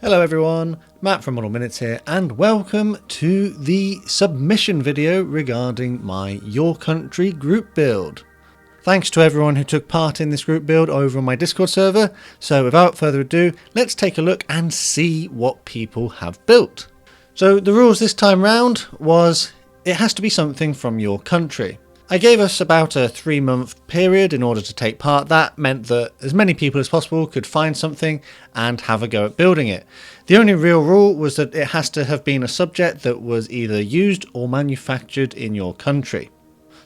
Hello everyone, Matt from Model Minutes here, and welcome to the submission video regarding my Your Country group build. Thanks to everyone who took part in this group build over on my Discord server, so without further ado, let's take a look and see what people have built. So the rules this time round was, it has to be something from your country. I gave us about a 3-month period in order to take part. That meant that as many people as possible could find something and have a go at building it. The only real rule was that it has to have been a subject that was either used or manufactured in your country.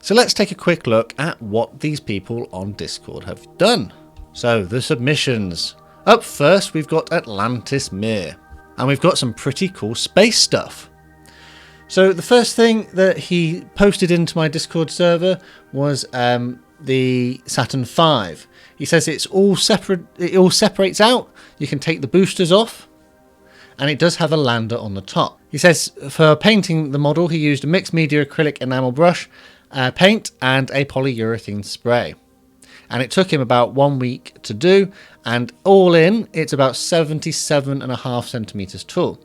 So let's take a quick look at what these people on Discord have done. So the submissions. Up first we've got Atlantis Mir, and we've got some pretty cool space stuff. So the first thing that he posted into my Discord server was the Saturn V. He says it's all separate. It all separates out. You can take the boosters off, and it does have a lander on the top. He says for painting the model, he used a mixed media acrylic enamel brush, paint, and a polyurethane spray. And it took him about 1 week to do, and all in, it's about 77.5 centimeters tall.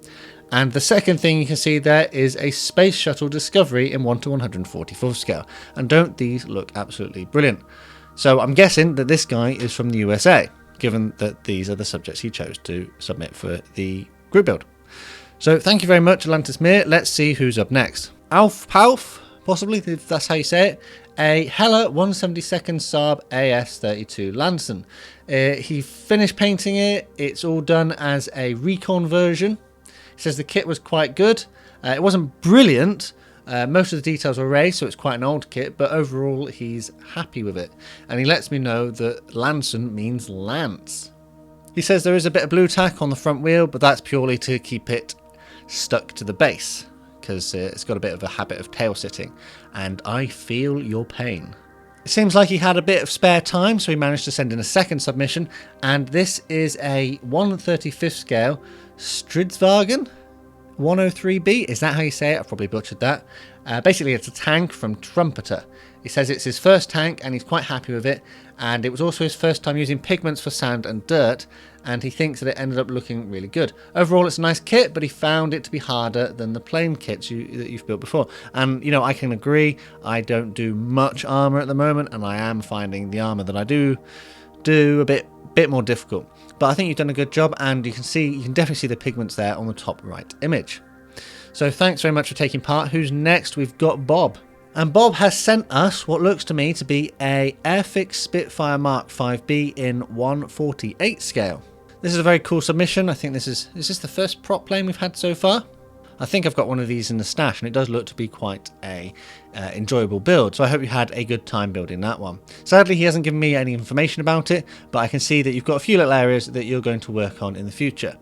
And the second thing you can see there is a Space Shuttle Discovery in 1/144 scale. And don't these look absolutely brilliant? So I'm guessing that this guy is from the USA, given that these are the subjects he chose to submit for the group build. So thank you very much, Atlantis Mir. Let's see who's up next. Alf Palf, possibly, if that's how you say it. A Hella 172nd Saab AS32 Lanson. He finished painting it. It's all done as a recon version. He says the kit was quite good. It wasn't brilliant. Most of the details were raised, so it's quite an old kit, but overall he's happy with it. And he lets me know that Lanson means lance. He says there is a bit of blue tack on the front wheel, but that's purely to keep it stuck to the base, because it's got a bit of a habit of tail sitting. And I feel your pain. It seems like he had a bit of spare time, so he managed to send in a second submission, and this is a 1/35th scale Stridsvagen 103B. Is that how you say it? I've probably butchered that. Basically, it's a tank from Trumpeter. He says it's his first tank and he's quite happy with it, and it was also his first time using pigments for sand and dirt, and he thinks that it ended up looking really good. Overall, it's a nice kit, but he found it to be harder than the plain kits that you've built before. And, you know, I can agree. I don't do much armour at the moment, and I am finding the armour that I do a bit more difficult. But I think you've done a good job, and you can definitely see the pigments there on the top right image. So thanks very much for taking part. Who's next? We've got Bob. And Bob has sent us what looks to me to be a Airfix Spitfire Mark 5B in 1/48 scale. This is a very cool submission. I think this is this the first prop plane we've had so far? I think I've got one of these in the stash, and it does look to be quite a enjoyable build, so I hope you had a good time building that one. Sadly, he hasn't given me any information about it, but I can see that you've got a few little areas that you're going to work on in the future.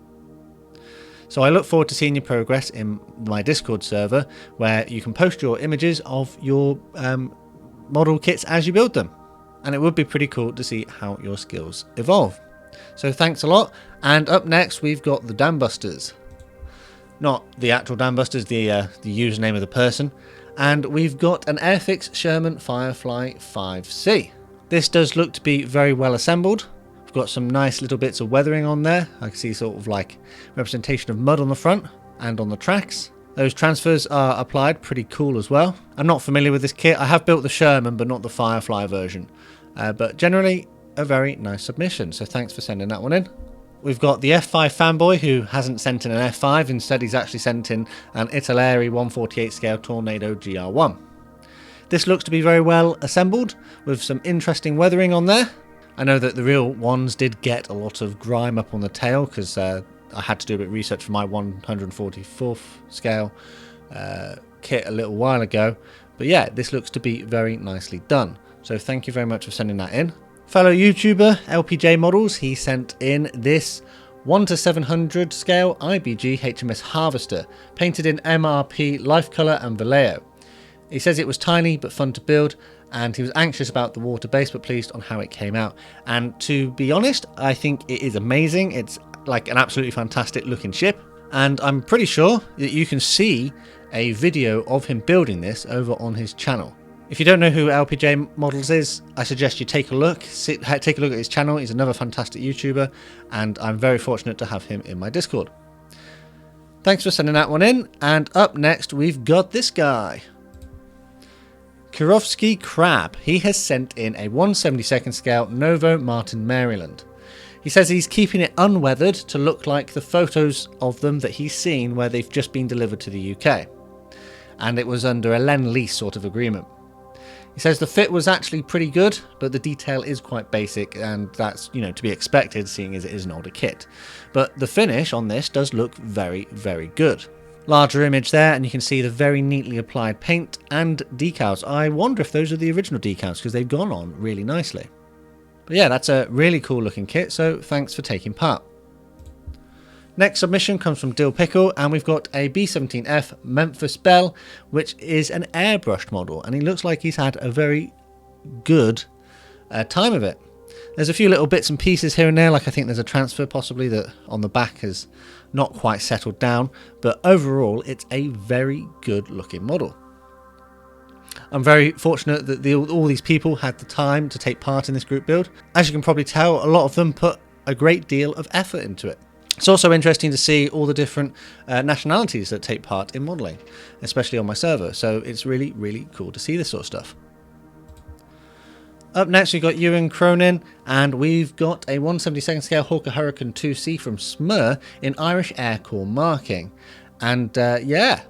So I look forward to seeing your progress in my Discord server, where you can post your images of your model kits as you build them, and it would be pretty cool to see how your skills evolve. So thanks a lot, and up next we've got the Dambusters. Not the actual Dambusters, the username of the person. And we've got an Airfix Sherman Firefly 5C. This does look to be very well assembled. We've got some nice little bits of weathering on there. I can see sort of like representation of mud on the front and on the tracks. Those transfers are applied, pretty cool as well. I'm not familiar with this kit. I have built the Sherman, but not the Firefly version. But generally, a very nice submission. So thanks for sending that one in. We've got the F5 fanboy, who hasn't sent in an F5, instead he's actually sent in an Italeri 1/48 scale Tornado GR1. This looks to be very well assembled, with some interesting weathering on there. I know that the real ones did get a lot of grime up on the tail, because I had to do a bit of research for my 144th scale kit a little while ago. But yeah, this looks to be very nicely done. So thank you very much for sending that in. Fellow YouTuber LPJ Models, he sent in this 1/700 scale IBG HMS Harvester, painted in MRP Life Colour and Vallejo. He says it was tiny but fun to build, and he was anxious about the water base but pleased on how it came out. And to be honest, I think it is amazing. It's like an absolutely fantastic looking ship, and I'm pretty sure that you can see a video of him building this over on his channel. If you don't know who LPJ Models is, I suggest you take a look. Take a look at his channel. He's another fantastic YouTuber, and I'm very fortunate to have him in my Discord. Thanks for sending that one in. And up next, we've got this guy. Kirovsky Crab. He has sent in a 1/72nd scale Novo Martin Maryland. He says he's keeping it unweathered to look like the photos of them that he's seen where they've just been delivered to the UK. And it was under a lend-lease sort of agreement. He says the fit was actually pretty good, but the detail is quite basic, and that's, to be expected, seeing as it is an older kit. But the finish on this does look very, very good. Larger image there, and you can see the very neatly applied paint and decals. I wonder if those are the original decals, because they've gone on really nicely. But yeah, that's a really cool looking kit, so thanks for taking part. Next submission comes from Dill Pickle, and we've got a B17F Memphis Belle, which is an airbrushed model, and he looks like he's had a very good time of it. There's a few little bits and pieces here and there, like I think there's a transfer possibly that on the back has not quite settled down, but overall it's a very good looking model. I'm very fortunate that all these people had the time to take part in this group build. As you can probably tell, a lot of them put a great deal of effort into it. It's also interesting to see all the different nationalities that take part in modelling, especially on my server, so it's really, really cool to see this sort of stuff. Up next we've got Ewan Cronin, and we've got a 1/72nd scale Hawker Hurricane 2C from Smur in Irish Air Corps marking. And yeah,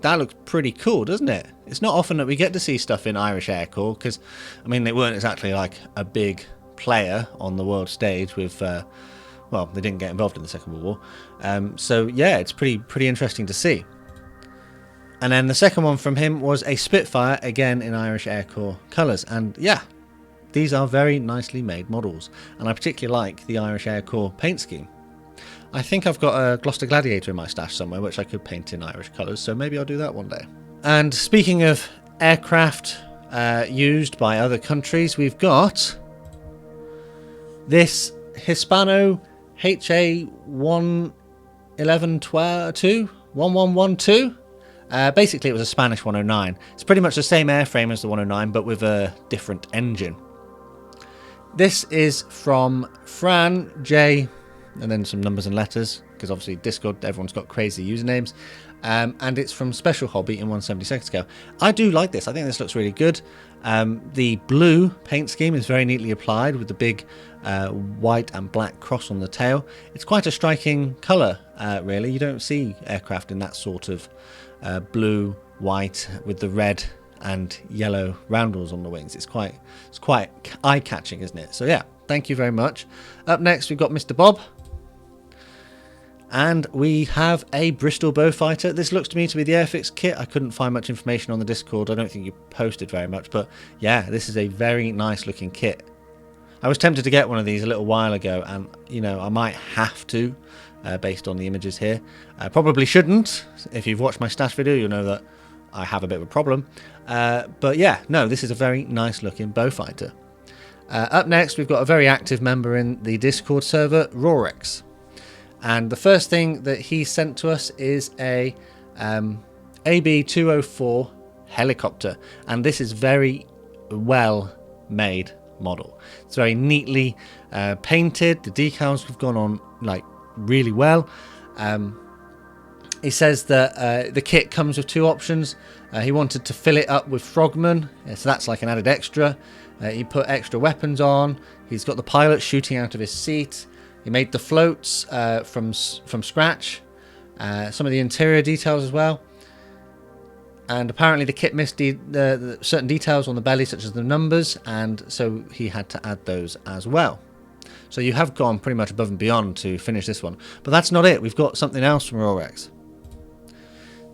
that looks pretty cool, doesn't it? It's not often that we get to see stuff in Irish Air Corps, because, I mean, they weren't exactly like a big player on the world stage with... well, they didn't get involved in the Second World War. So yeah, it's pretty interesting to see. And then the second one from him was a Spitfire, again in Irish Air Corps colours. And yeah, these are very nicely made models. And I particularly like the Irish Air Corps paint scheme. I think I've got a Gloucester Gladiator in my stash somewhere, which I could paint in Irish colours, so maybe I'll do that one day. And speaking of aircraft used by other countries, we've got this Hispano HA-1112. Basically, it was a Spanish 109. It's pretty much the same airframe as the 109, but with a different engine. This is from Fran J, and then some numbers and letters, because obviously Discord, everyone's got crazy usernames. And it's from Special Hobby in 1/72nd scale. I do like this. I think this looks really good. The blue paint scheme is very neatly applied with the big white and black cross on the tail. It's quite a striking colour, really. You don't see aircraft in that sort of blue, white with the red and yellow roundels on the wings. It's quite eye-catching, isn't it? So yeah, thank you very much. Up next, we've got Mr. Bob. And we have a Bristol Beaufighter. This looks to me to be the Airfix kit. I couldn't find much information on the Discord. I don't think you posted very much, but yeah, this is a very nice looking kit. I was tempted to get one of these a little while ago, and I might have to, based on the images here. I probably shouldn't. If you've watched my stash video, you'll know that I have a bit of a problem. But yeah, no, this is a very nice looking Beaufighter. Up next, we've got a very active member in the Discord server, Rorex. And the first thing that he sent to us is a AB204 helicopter, and this is very well made model. It's very neatly painted. The decals have gone on like really well. He says that the kit comes with two options. He wanted to fill it up with frogmen, so that's like an added extra. He put extra weapons on. He's got the pilot shooting out of his seat. He made the floats from scratch, some of the interior details as well. And apparently the kit missed the certain details on the belly, such as the numbers, and so he had to add those as well. So you have gone pretty much above and beyond to finish this one. But that's not it. We've got something else from Rorex.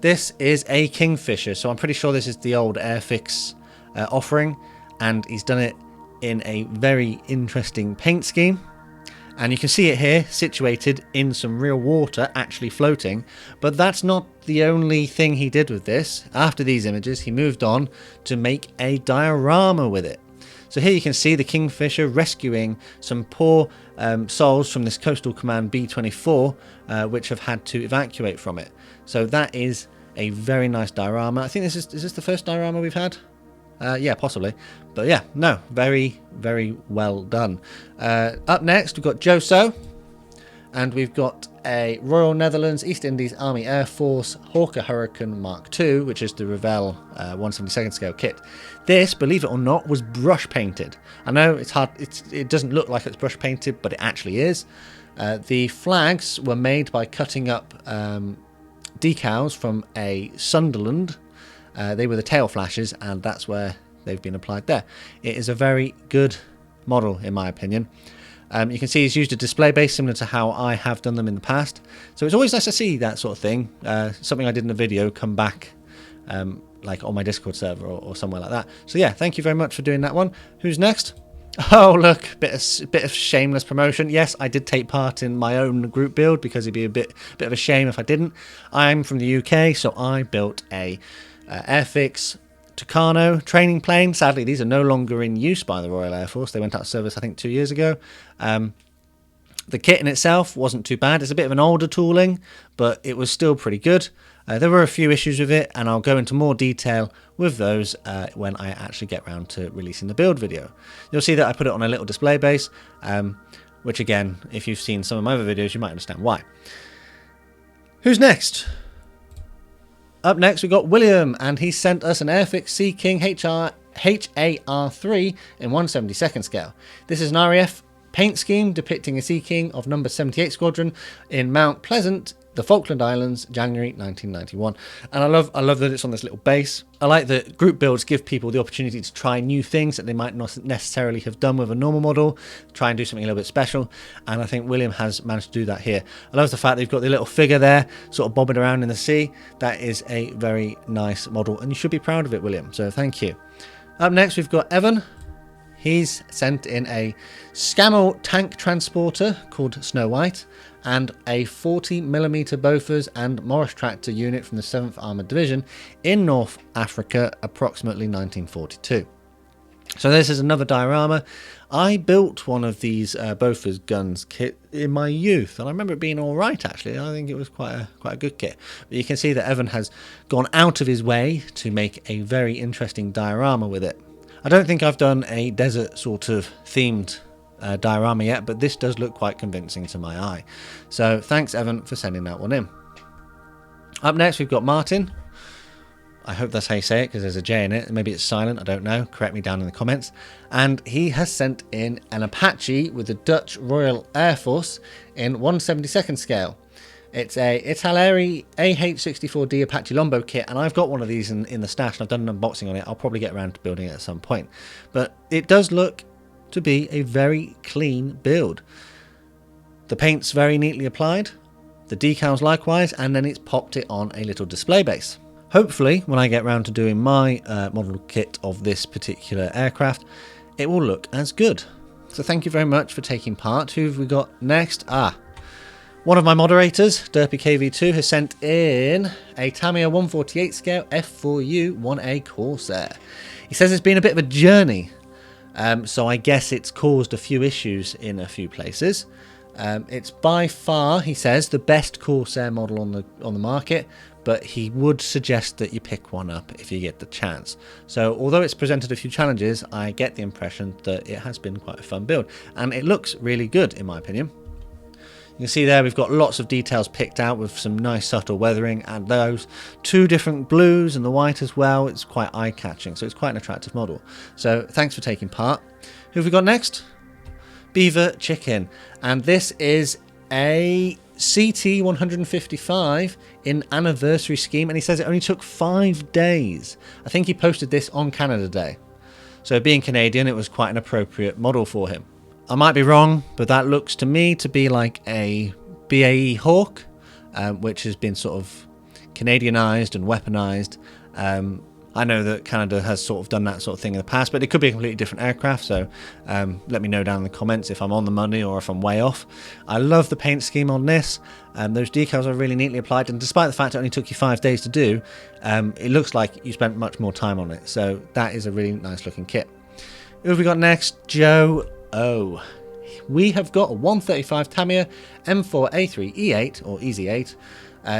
This is a Kingfisher, so I'm pretty sure this is the old Airfix offering, and he's done it in a very interesting paint scheme. And you can see it here, situated in some real water, actually floating. But that's not the only thing he did with this. After these images, he moved on to make a diorama with it. So here you can see the Kingfisher rescuing some poor souls from this Coastal Command B-24, which have had to evacuate from it. So that is a very nice diorama. I think is this the first diorama we've had? Yeah, possibly. But yeah, no, very, very well done. Up next, we've got Joso. And we've got a Royal Netherlands East Indies Army Air Force Hawker Hurricane Mark II, which is the Revell 1/72 scale kit. This, believe it or not, was brush painted. I know it's hard, it doesn't look like it's brush painted, but it actually is. The flags were made by cutting up decals from a Sunderland. They were the tail flashes, and that's where they've been applied there. It is a very good model, in my opinion. You can see he's used a display base similar to how I have done them in the past. So it's always nice to see that sort of thing. Something I did in a video come back like on my Discord server or somewhere like that. So yeah, thank you very much for doing that one. Who's next? Oh look, bit of shameless promotion. Yes, I did take part in my own group build because it'd be a bit of a shame if I didn't. I'm from the UK, so I built a Airfix Tucano training plane. Sadly, these are no longer in use by the Royal Air Force. They went out of service, I think, 2 years ago. The kit in itself wasn't too bad. It's a bit of an older tooling, but it was still pretty good. There were a few issues with it, and I'll go into more detail with those when I actually get around to releasing the build video. You'll see that I put it on a little display base, which again, if you've seen some of my other videos, you might understand why. Who's next? Up next, we've got William, and he sent us an Airfix Sea King HAR3 in 1/72 scale. This is an RAF paint scheme depicting a Sea King of number 78 Squadron in Mount Pleasant, the Falkland Islands, January 1991. And I love that it's on this little base. I like that group builds give people the opportunity to try new things that they might not necessarily have done with a normal model, try and do something a little bit special, and I think William has managed to do that here. I love the fact that you've got the little figure there sort of bobbing around in the sea. That is a very nice model, and you should be proud of it, William, so thank you. Up next, we've got Evan. He's sent in a Scammell tank transporter called Snow White and a 40mm Bofors and Morris tractor unit from the 7th Armoured Division in North Africa, approximately 1942. So this is another diorama. I built one of these Bofors guns kit in my youth, and I remember it being all right, actually. I think it was quite a good kit. But you can see that Evan has gone out of his way to make a very interesting diorama with it. I don't think I've done a desert sort of themed diorama yet, but this does look quite convincing to my eye. So thanks, Evan, for sending that one in. Up next, we've got Martin. I hope that's how you say it, because there's a J in it. Maybe it's silent, I don't know. Correct me down in the comments. And he has sent in an Apache with the Dutch Royal Air Force in 1/72 scale. It's a Italeri AH-64D Apache Lombo kit, and I've got one of these in the stash, and I've done an unboxing on it. I'll probably get around to building it at some point. But it does look to be a very clean build. The paint's very neatly applied, the decals likewise, and then it's popped it on a little display base. Hopefully, when I get round to doing my model kit of this particular aircraft, it will look as good. So thank you very much for taking part. Who have we got next? One of my moderators, Derpy KV2, has sent in a Tamiya 148 scale F4U 1A Corsair. He says it's been a bit of a journey, so I guess it's caused a few issues in a few places. It's by far, he says, the best Corsair model on the market, but he would suggest that you pick one up if you get the chance. So although it's presented a few challenges, I get the impression that it has been quite a fun build, and it looks really good in my opinion. You can see there we've got lots of details picked out with some nice subtle weathering, and those two different blues and the white as well. It's quite eye-catching, so it's quite an attractive model. So thanks for taking part. Who have we got next? Beaver Chicken, and this is a CT 155 in anniversary scheme, and he says it only took 5 days. I think he posted this on Canada Day, so being Canadian, it was quite an appropriate model for him. I might be wrong, but that looks to me to be like a BAE Hawk, which has been sort of Canadianized and weaponized. I know that Canada has sort of done that sort of thing in the past, but it could be a completely different aircraft, so let me know down in the comments if I'm on the money or if I'm way off. I love the paint scheme on this. Those decals are really neatly applied, and despite the fact it only took you 5 days to do, it looks like you spent much more time on it, so that is a really nice looking kit. Who have we got next? Joe O. We have got a 135 Tamiya M4A3 E8 or EZ8.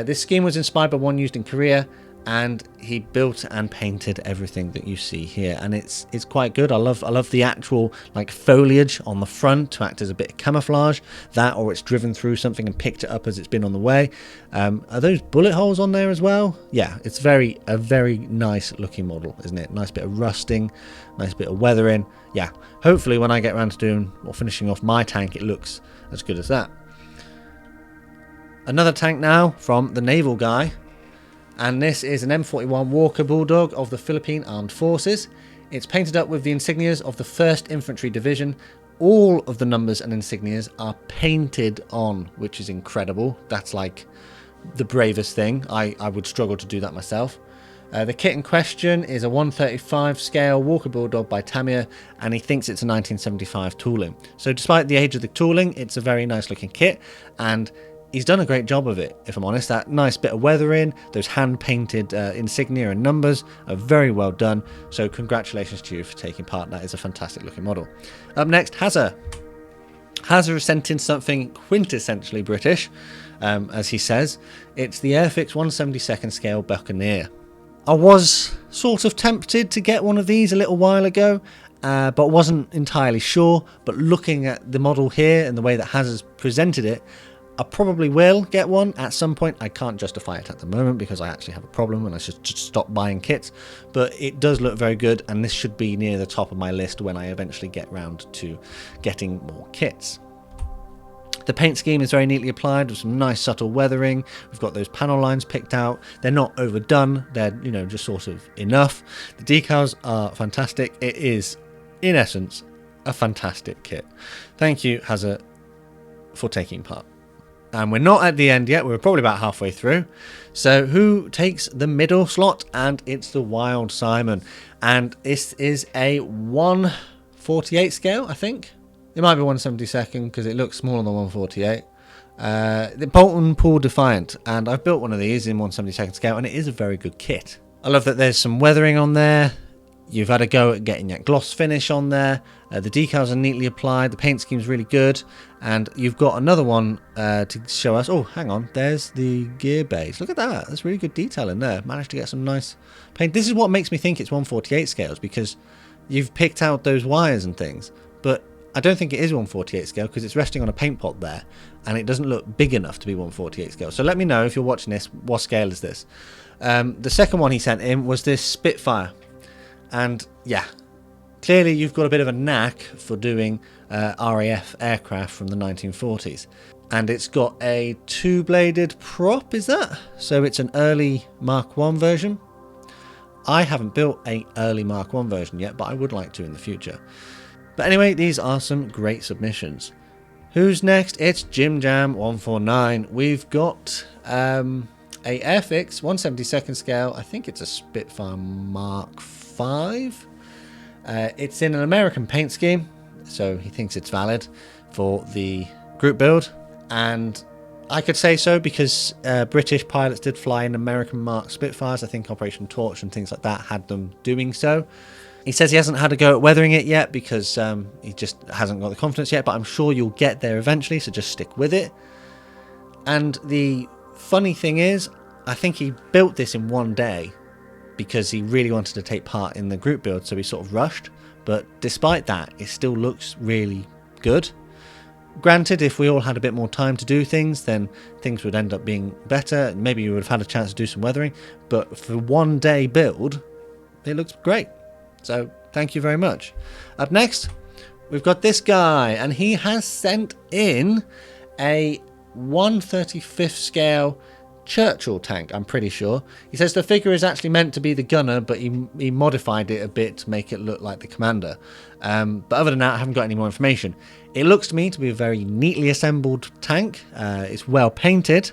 This scheme was inspired by one used in Korea, and he built and painted everything that you see here, and it's quite good. I love the actual like foliage on the front to act as a bit of camouflage, that, or it's driven through something and picked it up as it's been on the way. Are those bullet holes on there as well? Yeah, it's a very nice looking model, isn't it? Nice bit of rusting, nice bit of weathering. Yeah, hopefully when I get around to doing or finishing off my tank, it looks as good as that. Another tank now from the naval guy. And this is an M41 Walker Bulldog of the Philippine Armed Forces. It's painted up with the insignias of the 1st Infantry Division. All of the numbers and insignias are painted on, which is incredible. That's like the bravest thing. I would struggle to do that myself. The kit in question is a 135 scale Walker Bulldog by Tamiya, and he thinks it's a 1975 tooling. So despite the age of the tooling, it's a very nice looking kit, and he's done a great job of it, if I'm honest. That nice bit of weathering, those hand-painted insignia and numbers are very well done. So congratulations to you for taking part. That is a fantastic-looking model. Up next, Hazza. Hazza has sent in something quintessentially British, as he says. It's the Airfix 172nd scale Buccaneer. I was sort of tempted to get one of these a little while ago, but wasn't entirely sure. But looking at the model here and the way that Hazza's presented it, I probably will get one at some point. I can't justify it at the moment because I actually have a problem and I should just stop buying kits. But it does look very good, and this should be near the top of my list when I eventually get round to getting more kits. The paint scheme is very neatly applied with some nice subtle weathering. We've got those panel lines picked out. They're not overdone. They're, just sort of enough. The decals are fantastic. It is, in essence, a fantastic kit. Thank you, Hazza, for taking part. And we're not at the end yet. We're probably about halfway through. So who takes the middle slot? And it's the Wild Simon. And this is a 148 scale, I think. It might be 172nd because it looks smaller than 148. The Bolton Pool Defiant. And I've built one of these in 172nd scale, and it is a very good kit. I love that there's some weathering on there. You've had a go at getting that gloss finish on there. The decals are neatly applied. The paint scheme is really good. And you've got another one to show us. Oh, hang on. There's the gear base. Look at that. There's really good detail in there. Managed to get some nice paint. This is what makes me think it's 148 scales, because you've picked out those wires and things. But I don't think it is 148 scale because it's resting on a paint pot there. And it doesn't look big enough to be 148 scale. So let me know if you're watching this. What scale is this? The second one he sent in was this Spitfire. And yeah, clearly you've got a bit of a knack for doing RAF aircraft from the 1940s. And it's got a 2-bladed prop, is that? So it's an early Mark 1 version. I haven't built an early Mark 1 version yet, but I would like to in the future. But anyway, these are some great submissions. Who's next? It's Jim Jam 149. We've got a Airfix 172nd scale. I think it's a Spitfire Mark 5. It's in an American paint scheme, so he thinks it's valid for the group build, and I could say so because British pilots did fly in American Mark Spitfires. I think Operation Torch and things like that had them doing so. He says he hasn't had a go at weathering it yet because he just hasn't got the confidence yet, but I'm sure you'll get there eventually, so just stick with it. And the funny thing is, I think he built this in one day because he really wanted to take part in the group build, so he sort of rushed. But despite that, it still looks really good. Granted, if we all had a bit more time to do things, then things would end up being better. Maybe you would have had a chance to do some weathering. But for one day build, it looks great. So thank you very much. Up next, we've got this guy, and he has sent in a 135th scale Churchill tank, I'm pretty sure. He says the figure is actually meant to be the gunner, but he modified it a bit to make it look like the commander. But other than that, I haven't got any more information. It looks to me to be a very neatly assembled tank. It's well painted.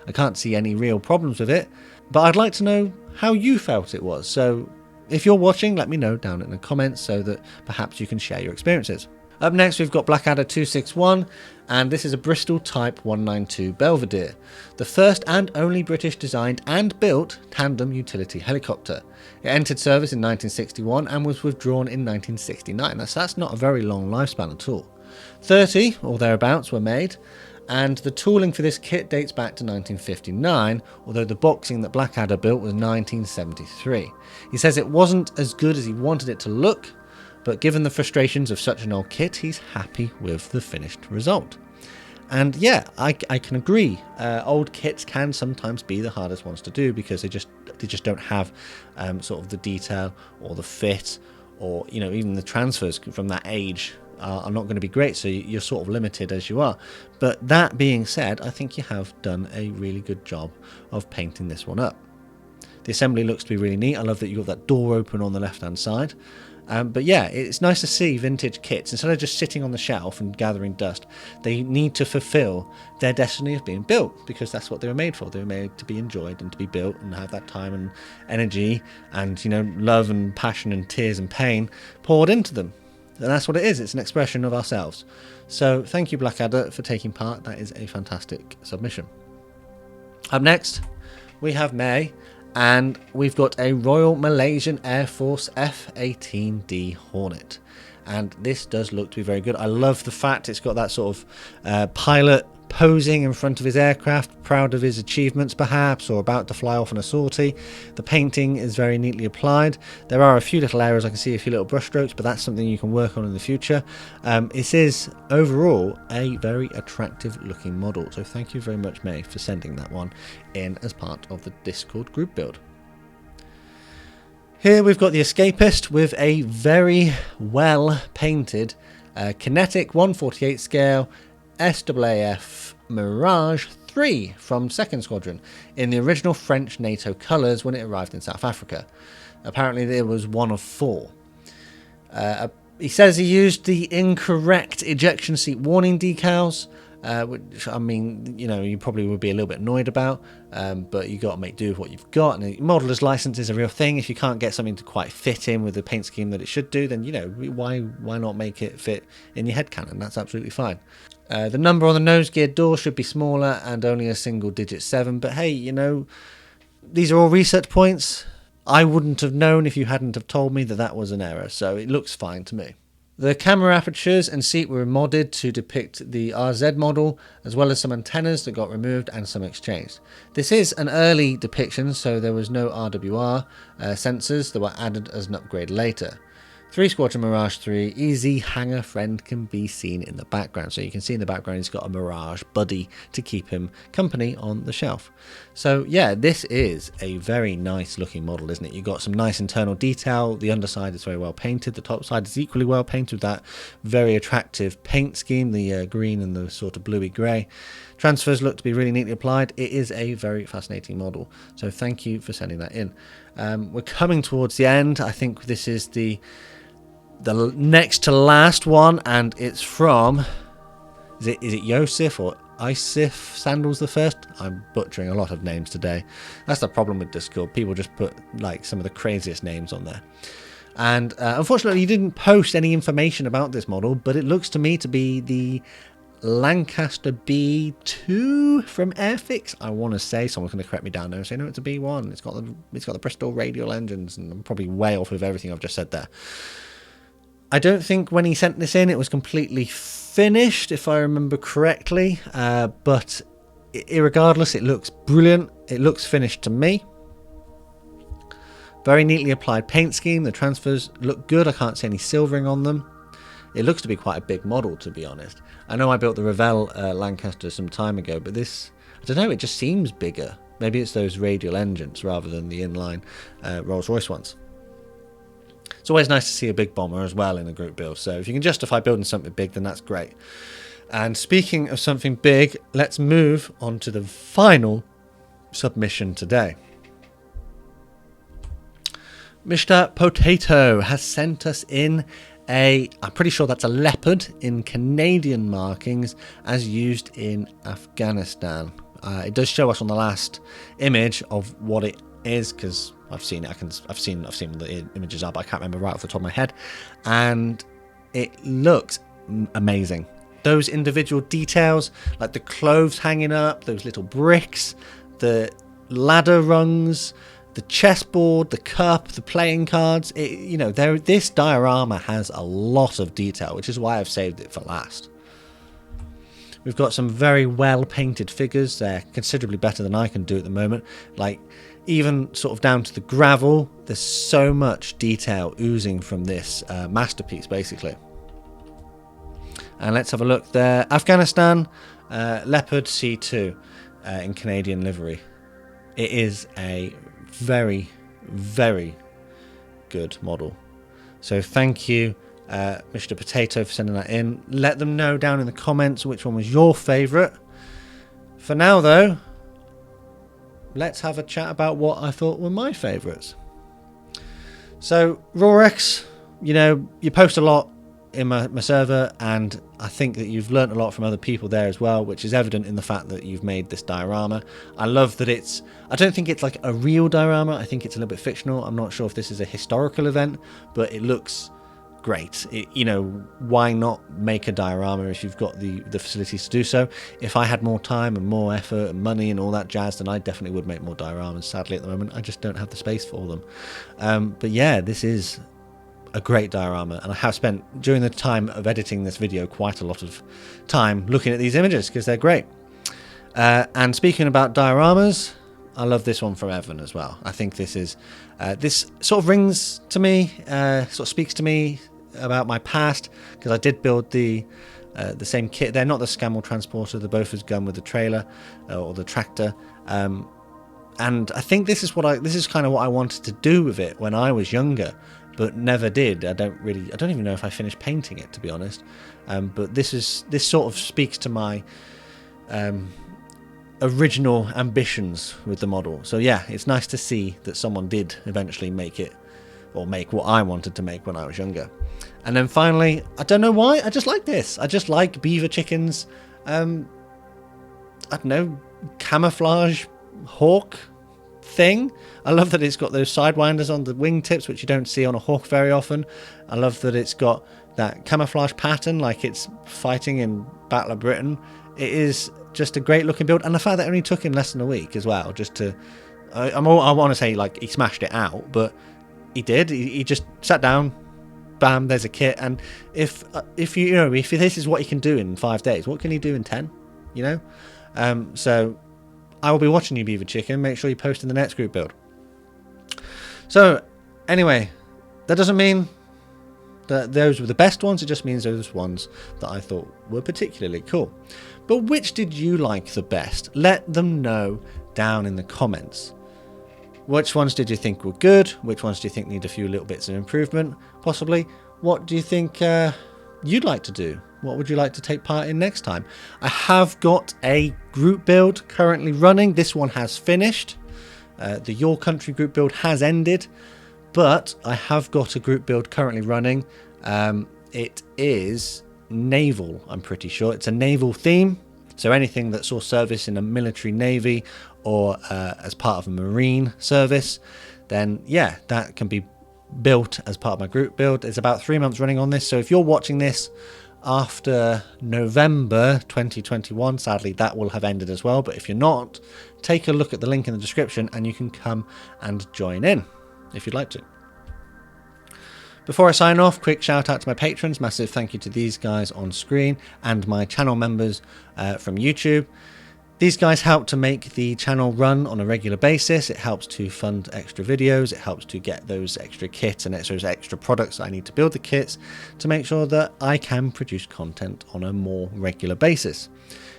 I can't see any real problems with it. But I'd like to know how you felt it was. So if you're watching, let me know down in the comments so that perhaps you can share your experiences. Up next, we've got Blackadder 261, and this is a Bristol Type 192 Belvedere, the first and only British designed and built tandem utility helicopter. It entered service in 1961 and was withdrawn in 1969. That's not a very long lifespan at all. 30 or thereabouts were made, And the tooling for this kit dates back to 1959, although the boxing that Blackadder built was 1973. He says it wasn't as good as he wanted it to look, but given the frustrations of such an old kit, he's happy with the finished result. And yeah, I can agree. Old kits can sometimes be the hardest ones to do because they just don't have sort of the detail or the fit, or even the transfers from that age are not going to be great, so you're sort of limited as you are. But that being said, I think you have done a really good job of painting this one up. The assembly looks to be really neat. I love that you've got that door open on the left hand side. But yeah, it's nice to see vintage kits, instead of just sitting on the shelf and gathering dust, they need to fulfill their destiny of being built, because that's what they were made for. They were made to be enjoyed and to be built and have that time and energy and love and passion and tears and pain poured into them. And that's what it is. It's an expression of ourselves. So thank you, Blackadder, for taking part. That is a fantastic submission. Up next, we have May, and we've got a Royal Malaysian Air Force F-18D Hornet. And this does look to be very good. I love the fact it's got that sort of pilot posing in front of his aircraft, proud of his achievements perhaps, or about to fly off on a sortie. The painting is very neatly applied. There are a few little errors, I can see a few little brush strokes, but that's something you can work on in the future. It is overall a very attractive looking model, so thank you very much, May, for sending that one in as part of the Discord group build. Here we've got the Escapist with a very well painted kinetic 1/48 scale SAAF Mirage 3 from 2nd Squadron in the original French NATO colours when it arrived in South Africa. Apparently there was one of 4. He says he used the incorrect ejection seat warning decals, which, I mean, you probably would be a little bit annoyed about, but you got to make do with what you've got. And a modeller's license is a real thing. If you can't get something to quite fit in with the paint scheme that it should do, then why not make it fit in your headcanon? That's absolutely fine. The number on the nose gear door should be smaller and only a single digit 7, but hey, these are all research points. I wouldn't have known if you hadn't have told me that that was an error, so it looks fine to me. The camera apertures and seat were modded to depict the RZ model, as well as some antennas that got removed and some exchanged. This is an early depiction, so there was no RWR sensors that were added as an upgrade later. 3 Squadron Mirage 3, easy hangar friend can be seen in the background. So you can see in the background he's got a Mirage buddy to keep him company on the shelf. So yeah, this is a very nice looking model, isn't it? You've got some nice internal detail. The underside is very well painted. The top side is equally well painted with that very attractive paint scheme, the green and the sort of bluey grey. Transfers look to be really neatly applied. It is a very fascinating model. So thank you for sending that in. We're coming towards the end. I think this is the next to last one, and it's from, is it Yosef or Isif Sandals the First? I'm butchering a lot of names today. That's the problem with Discord. People just put like some of the craziest names on there. And unfortunately, you didn't post any information about this model, but it looks to me to be the Lancaster B2 from Airfix. I want to say, someone's going to correct me down there and say no, it's a B1. It's got the Bristol radial engines, and I'm probably way off with everything I've just said there. I don't think when he sent this in it was completely finished, if I remember correctly, but irregardless, it looks brilliant. It looks finished to me. Very neatly applied paint scheme. The transfers look good. I can't see any silvering on them. It looks to be quite a big model, to be honest. I know I built the Revell Lancaster some time ago, but this, I don't know, it just seems bigger. Maybe it's those radial engines rather than the inline Rolls-Royce ones. It's always nice to see a big bomber as well in a group build, so if you can justify building something big, then that's great. And speaking of something big, let's move on to the final submission today. Mr. Potato has sent us in I'm pretty sure that's a leopard in Canadian markings as used in Afghanistan. It does show us on the last image of what it is, because I've seen it. I've seen the images up. I can't remember right off the top of my head, and it looks amazing. Those individual details, like the clothes hanging up, those little bricks, the ladder rungs, the chessboard, the cup, the playing cards. This diorama has a lot of detail, which is why I've saved it for last. We've got some very well painted figures. They're considerably better than I can do at the moment. Like, even sort of down to the gravel, there's so much detail oozing from this masterpiece, basically. And let's have a look there. Afghanistan, Leopard C2 in Canadian livery. It is a very, very good model. So thank you, Mr. Potato, for sending that in. Let them know down in the comments which one was your favourite. For now, though, let's have a chat about what I thought were my favourites. So, Rorex, you know, you post a lot in my server, and I think that you've learnt a lot from other people there as well, which is evident in the fact that you've made this diorama. I love that I don't think it's like a real diorama. I think it's a little bit fictional. I'm not sure if this is a historical event, but it looks great. You know, why not make a diorama if you've got the facilities to do so? If I had more time and more effort and money and all that jazz, then I definitely would make more dioramas. Sadly, at the moment, I just don't have the space for them. But yeah, this is a great diorama, and I have spent, during the time of editing this video, quite a lot of time looking at these images because they're great. And speaking about dioramas, I love this one from Evan as well. I think this is this sort of rings to me, sort of speaks to me about my past, because I did build the same kit. They're not the Scammell transporter, the Bofors gun with the trailer or the tractor. And I think this is kind of what I wanted to do with it when I was younger, but never did. I don't even know if I finished painting it, to be honest. But this sort of speaks to my original ambitions with the model. So yeah, it's nice to see that someone did eventually make it, or make what I wanted to make when I was younger. And then finally, I don't know why, I just like this. I just like beaver chickens. I don't know, camouflage hawk thing. I love that it's got those sidewinders on the wingtips, which you don't see on a hawk very often. I love that it's got that camouflage pattern like it's fighting in Battle of Britain. It is just a great looking build, and the fact that it only took him less than a week as well, just to I want to say like he smashed it out, but he did. He just sat down, bam, there's a kit. And if this is what he can do in 5 days, what can he do in 10? You know. So I will be watching you, Beaver Chicken. Make sure you post in the next group build. So anyway, that doesn't mean that those were the best ones. It just means those ones that I thought were particularly cool. But which did you like the best? Let them know down in the comments. Which ones did you think were good? Which ones do you think need a few little bits of improvement, possibly? What do you think you'd like to do? What would you like to take part in next time? I have got a group build currently running. This one has finished. The Your Country group build has ended, but I have got a group build currently running. It is naval, I'm pretty sure. It's a naval theme. So anything that saw service in a military navy or as part of a marine service, then yeah, that can be built as part of my group build. It's about 3 months running on this. So if you're watching this after November 2021, sadly that will have ended as well. But if you're not, take a look at the link in the description and you can come and join in if you'd like to. Before I sign off, quick shout out to my patrons. Massive thank you to these guys on screen and my channel members from YouTube. These guys help to make the channel run on a regular basis. It helps to fund extra videos. It helps to get those extra kits and those extra products I need to build the kits to make sure that I can produce content on a more regular basis.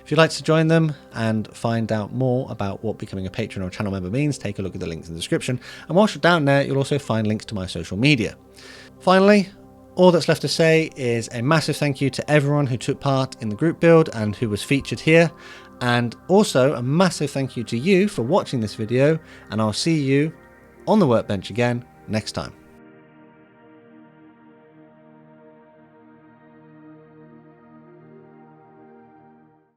If you'd like to join them and find out more about what becoming a patron or channel member means, take a look at the links in the description. And whilst you're down there, you'll also find links to my social media. Finally, all that's left to say is a massive thank you to everyone who took part in the group build and who was featured here. And also a massive thank you to you for watching this video, and I'll see you on the workbench again next time.